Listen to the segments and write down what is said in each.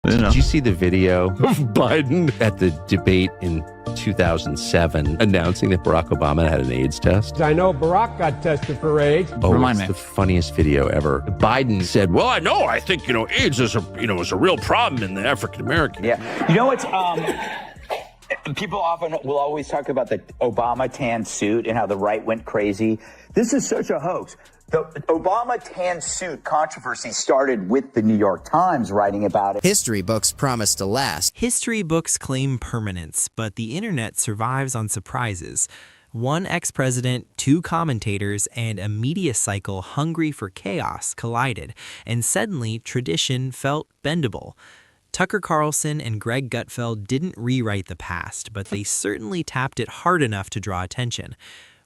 Did you see the video of Biden at the debate in 2007 announcing that Barack Obama had an AIDS test? I know Barack got tested for AIDS. Remind me. The funniest video ever. Biden said, well, I think, AIDS is a real problem in the African American. Yeah. People often will always talk about the Obama tan suit and how the right went crazy. This is such a hoax. The Obama tan suit controversy started with the New York Times writing about it. History books promise to last. History books claim permanence, but the internet survives on surprises. One ex-president, two commentators, and a media cycle hungry for chaos collided, and suddenly tradition felt bendable. Tucker Carlson and Greg Gutfeld didn't rewrite the past, but they certainly tapped it hard enough to draw attention.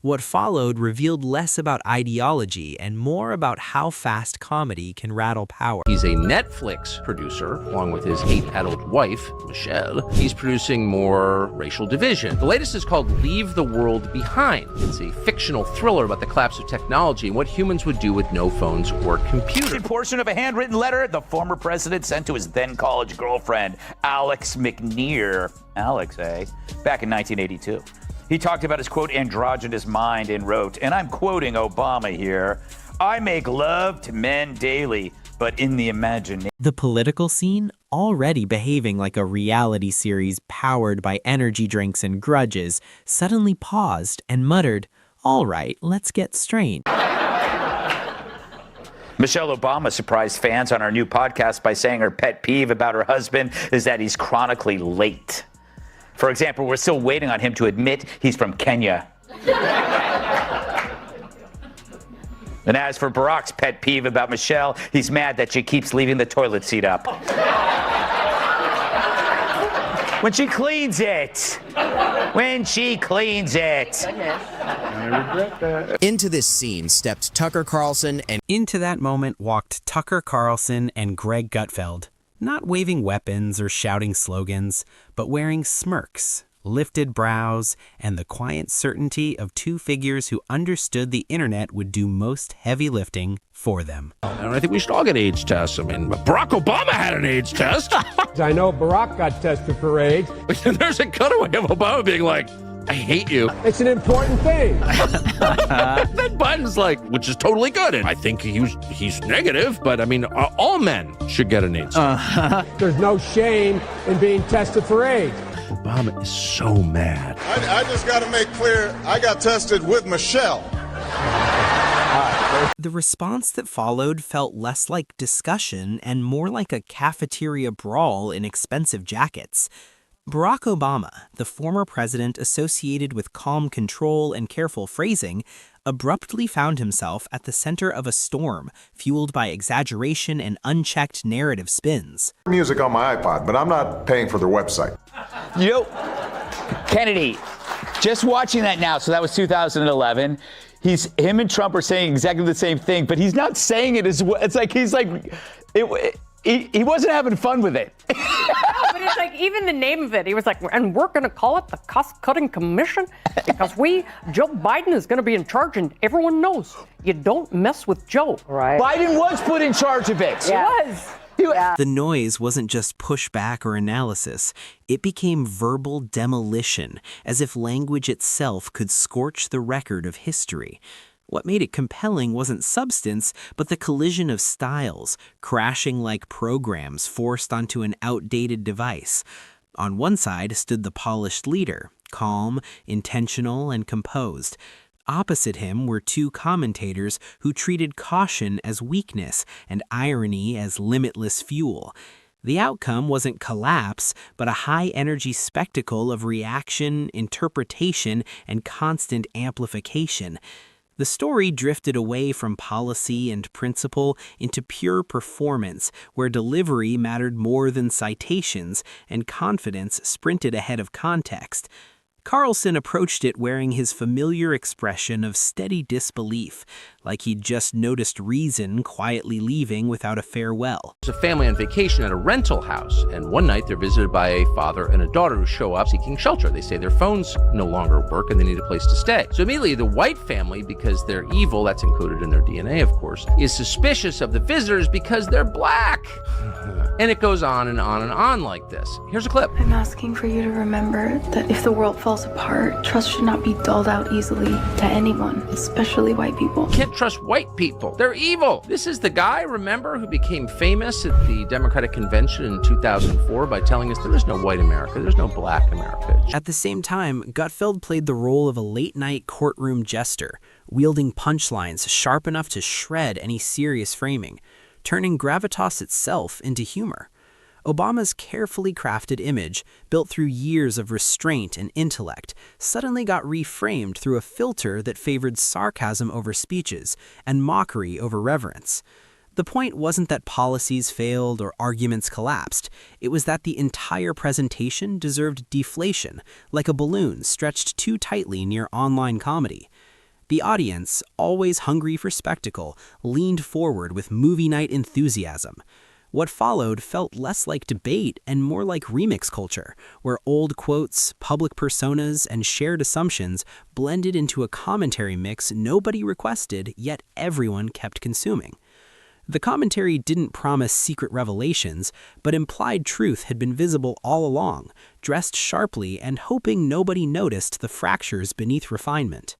What followed revealed less about ideology and more about how fast comedy can rattle power. He's a Netflix producer, along with his hate-addled wife, Michelle. He's producing more racial division. The latest is called Leave the World Behind. It's a fictional thriller about the collapse of technology and what humans would do with no phones or computers. A portion of a handwritten letter the former president sent to his then-college girlfriend, Alex McNear. Alex, eh? Back in 1982. He talked about his, quote, androgynous mind and wrote, and I'm quoting Obama here, I make love to men daily, but in the imagination. The political scene, already behaving like a reality series powered by energy drinks and grudges, suddenly paused and muttered, all right, let's get strained. Michelle Obama surprised fans on our new podcast by saying her pet peeve about her husband is that he's chronically late. For example, we're still waiting on him to admit he's from Kenya. And as for Barack's pet peeve about Michelle, he's mad that she keeps leaving the toilet seat up. When she cleans it. When she cleans it. I regret that. Into this scene stepped Tucker Carlson and into that moment walked Tucker Carlson and Greg Gutfeld. Not waving weapons or shouting slogans, but wearing smirks, lifted brows, and the quiet certainty of two figures who understood the internet would do most heavy lifting for them. And I think we should all get AIDS tests. Barack Obama had an AIDS test. I know Barack got tested for AIDS. There's a cutaway of Obama being like, I hate you. It's an important thing. Then Biden's like, which is totally good. And I think he's negative, but all men should get an AIDS test. There's no shame in being tested for AIDS. Obama is so mad. I just got to make clear, I got tested with Michelle. The response that followed felt less like discussion and more like a cafeteria brawl in expensive jackets. Barack Obama, the former president associated with calm control and careful phrasing, abruptly found himself at the center of a storm fueled by exaggeration and unchecked narrative spins. Music on my iPod, but I'm not paying for their website. Kennedy, just watching that now, so that was 2011. Him and Trump are saying exactly the same thing, but he's not saying it as well. He wasn't having fun with it. No, but it's like even the name of it. He was like, and we're going to call it the cost-cutting commission because Joe Biden is going to be in charge, and everyone knows you don't mess with Joe. Right. Biden was put in charge of it. Yeah. He was. Yeah. The noise wasn't just pushback or analysis. It became verbal demolition, as if language itself could scorch the record of history. What made it compelling wasn't substance, but the collision of styles, crashing like programs forced onto an outdated device. On one side stood the polished leader, calm, intentional, and composed. Opposite him were two commentators who treated caution as weakness and irony as limitless fuel. The outcome wasn't collapse, but a high-energy spectacle of reaction, interpretation, and constant amplification. The story drifted away from policy and principle into pure performance, where delivery mattered more than citations and confidence sprinted ahead of context. Carlson approached it wearing his familiar expression of steady disbelief, like he'd just noticed reason quietly leaving without a farewell. There's a family on vacation at a rental house, and one night they're visited by a father and a daughter who show up seeking shelter. They say their phones no longer work and they need a place to stay. So immediately the white family, because they're evil, that's included in their DNA of course, is suspicious of the visitors because they're black. And it goes on and on and on like this. Here's a clip. I'm asking for you to remember that if the world falls apart, trust should not be doled out easily to anyone, especially white people. Can't trust white people. They're evil. This is the guy, remember, who became famous at the Democratic Convention in 2004 by telling us there is no white America, there's no black America. At the same time, Gutfeld played the role of a late-night courtroom jester, wielding punchlines sharp enough to shred any serious framing, turning gravitas itself into humor. Obama's carefully crafted image, built through years of restraint and intellect, suddenly got reframed through a filter that favored sarcasm over speeches and mockery over reverence. The point wasn't that policies failed or arguments collapsed. It was that the entire presentation deserved deflation, like a balloon stretched too tightly near online comedy. The audience, always hungry for spectacle, leaned forward with movie night enthusiasm. What followed felt less like debate and more like remix culture, where old quotes, public personas, and shared assumptions blended into a commentary mix nobody requested, yet everyone kept consuming. The commentary didn't promise secret revelations, but implied truth had been visible all along, dressed sharply and hoping nobody noticed the fractures beneath refinement.